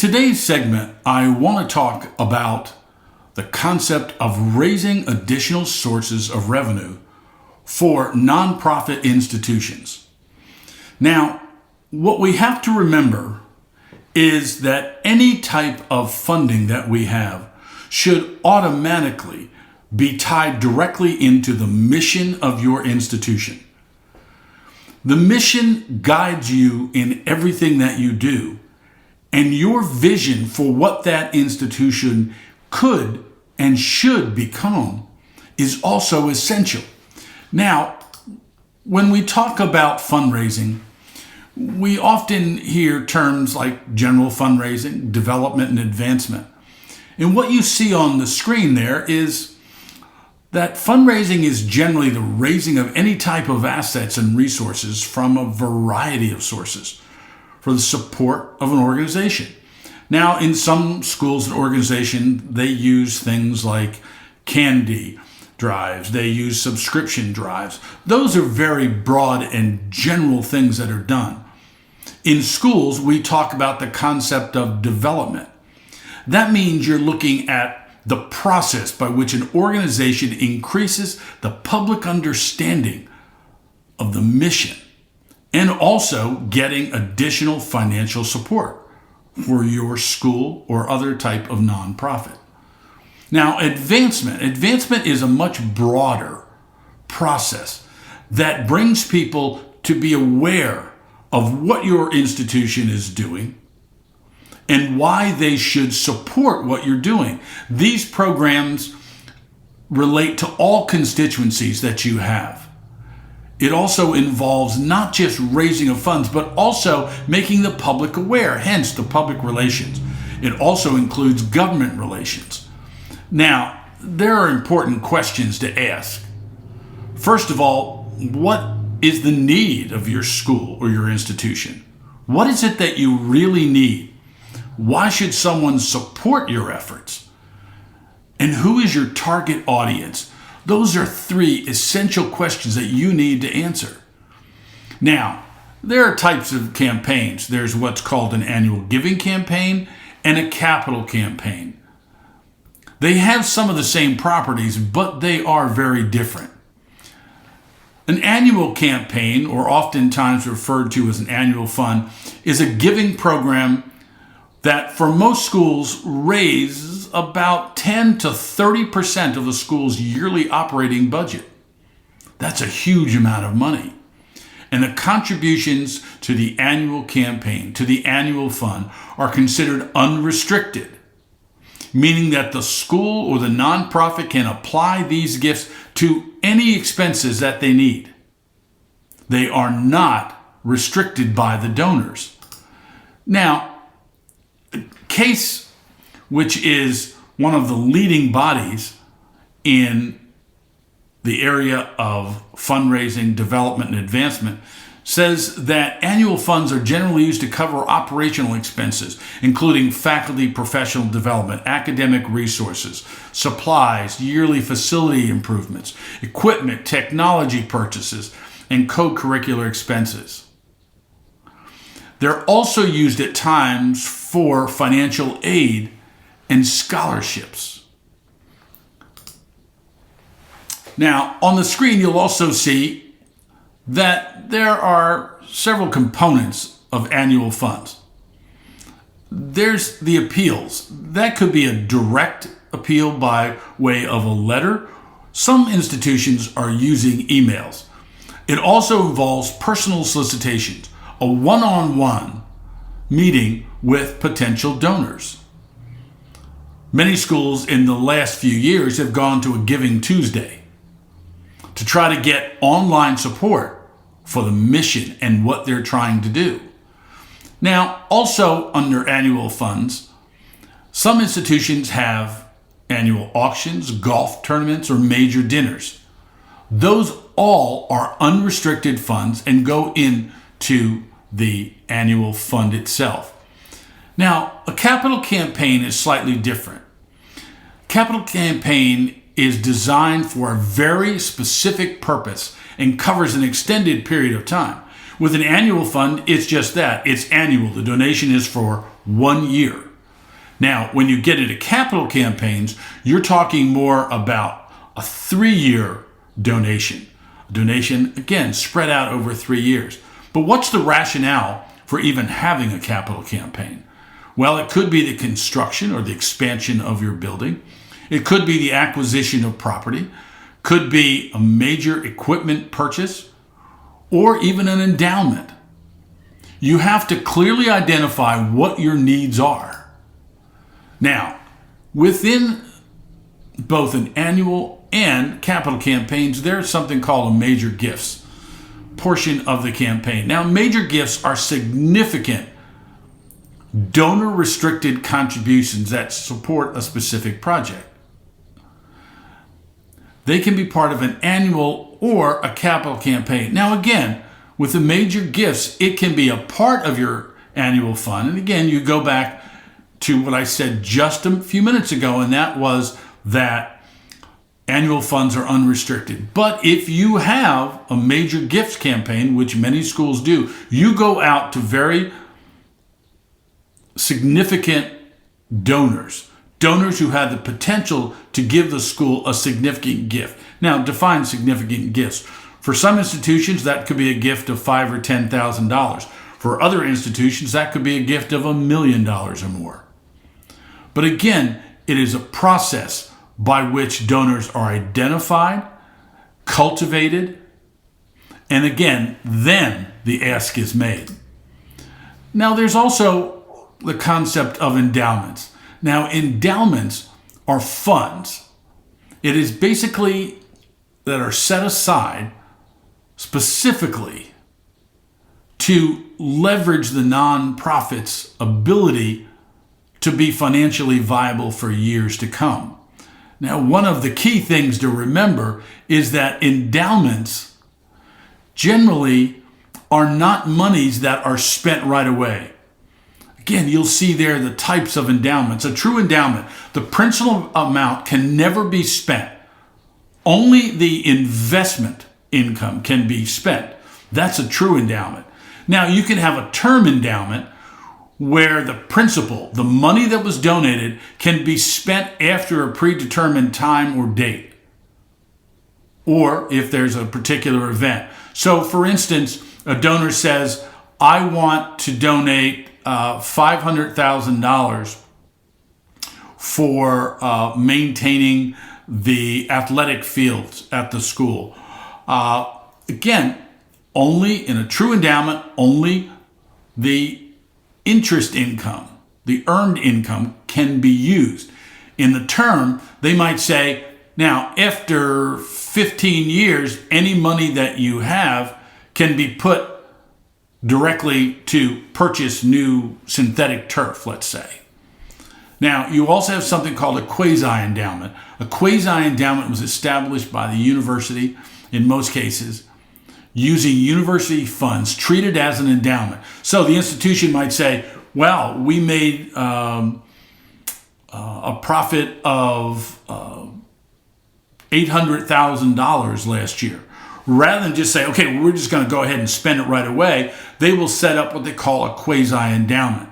today's segment, I want to talk about the concept of raising additional sources of revenue for nonprofit institutions. Now, what we have to remember is that any type of funding that we have should automatically be tied directly into the mission of your institution. The mission guides you in everything that you do, and your vision for what that institution could and should become is also essential. Now, when we talk about fundraising, we often hear terms like general fundraising, development, and advancement. And what you see on the screen there is that fundraising is generally the raising of any type of assets and resources from a variety of sources for the support of an organization. Now, in some schools and organizations, they use things like candy drives, they use subscription drives. Those are very broad and general things that are done. In schools, we talk about the concept of development. That means you're looking at the process by which an organization increases the public understanding of the mission and also getting additional financial support for your school or other type of nonprofit. Now, advancement is a much broader process that brings people to be aware of what your institution is doing and why they should support what you're doing. These programs relate to all constituencies that you have. It also involves not just raising of funds, but also making the public aware, hence the public relations. It also includes government relations. Now, there are important questions to ask. First of all, what is the need of your school or your institution? What is it that you really need? Why should someone support your efforts? And who is your target audience? Those are three essential questions that you need to answer. Now, there are types of campaigns. There's what's called an annual giving campaign and a capital campaign. They have some of the same properties, but they are very different. An annual campaign, or oftentimes referred to as an annual fund, is a giving program that for most schools raises about 10 to 30% of the school's yearly operating budget. That's a huge amount of money. And the contributions to the annual campaign, to the annual fund, are considered unrestricted, meaning that the school or the nonprofit can apply these gifts to any expenses that they need. They are not restricted by the donors. Now, CASE, which is one of the leading bodies in the area of fundraising, development, and advancement, says that annual funds are generally used to cover operational expenses, including faculty professional development, academic resources, supplies, yearly facility improvements, equipment, technology purchases, and co-curricular expenses. They're also used at times for financial aid and scholarships. Now, on the screen, you'll also see that there are several components of annual funds. There's the appeals. That could be a direct appeal by way of a letter. Some institutions are using emails. It also involves personal solicitations, a one-on-one meeting with potential donors. Many schools in the last few years have gone to a Giving Tuesday to try to get online support for the mission and what they're trying to do. Now, also under annual funds, some institutions have annual auctions, golf tournaments, or major dinners. Those all are unrestricted funds and go into the annual fund itself. Now, a capital campaign is slightly different. Capital campaign is designed for a very specific purpose and covers an extended period of time. With an annual fund, it's just that. It's annual. The donation is for 1 year. Now, when you get into capital campaigns, you're talking more about a 3-year donation. A donation, again, spread out over 3 years. But what's the rationale for even having a capital campaign? Well, it could be the construction or the expansion of your building. It could be the acquisition of property. Could be a major equipment purchase or even an endowment. You have to clearly identify what your needs are. Now, within both an annual and capital campaigns, there's something called a major gifts portion of the campaign. Now, major gifts are significant donor-restricted contributions that support a specific project. They can be part of an annual or a capital campaign. Now, again, with the major gifts, it can be a part of your annual fund. And again, you go back to what I said just a few minutes ago, and that was that annual funds are unrestricted. But if you have a major gifts campaign, which many schools do, you go out to very significant donors who have the potential to give the school a significant gift. Now, define significant gifts. For some institutions, that could be a gift of $5,000 or $10,000. For other institutions, that could be a gift of $1 million or more. But again, it is a process by which donors are identified, cultivated, and again, then the ask is made. Now, there's also the concept of endowments. Now, endowments are funds. It is basically that are set aside specifically to leverage the nonprofit's ability to be financially viable for years to come. Now, one of the key things to remember is that endowments generally are not monies that are spent right away. Again, you'll see there the types of endowments. A true endowment, the principal amount can never be spent. Only the investment income can be spent. That's a true endowment. Now, you can have a term endowment where the principal, the money that was donated, can be spent after a predetermined time or date, or if there's a particular event. So, for instance, a donor says, I want to donate $500,000 for maintaining the athletic fields at the school. Again, only in a true endowment, only the interest income, the earned income, can be used. In the term, they might say, now, after 15 years, any money that you have can be put directly to purchase new synthetic turf, let's say. Now, you also have something called a quasi-endowment. A quasi-endowment was established by the university, in most cases, using university funds treated as an endowment. So the institution might say, well, we made a profit of $800,000 last year. Rather than just say, okay, we're just going to go ahead and spend it right away, they will set up what they call a quasi-endowment.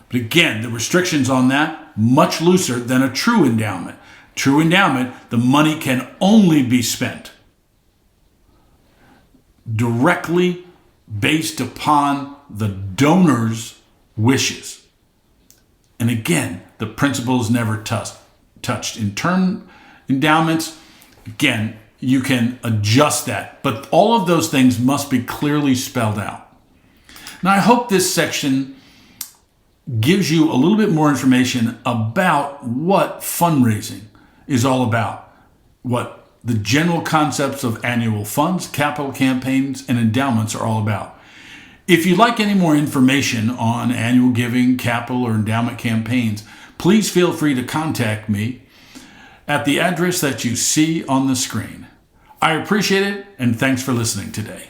But again, the restrictions on that, much looser than a true endowment. True endowment, the money can only be spent directly based upon the donor's wishes. And again, the principle is never touched. In term endowments, again, you can adjust that, but all of those things must be clearly spelled out. Now, I hope this section gives you a little bit more information about what fundraising is all about, what the general concepts of annual funds, capital campaigns, and endowments are all about. If you'd like any more information on annual giving, capital, or endowment campaigns, please feel free to contact me at the address that you see on the screen. I appreciate it, and thanks for listening today.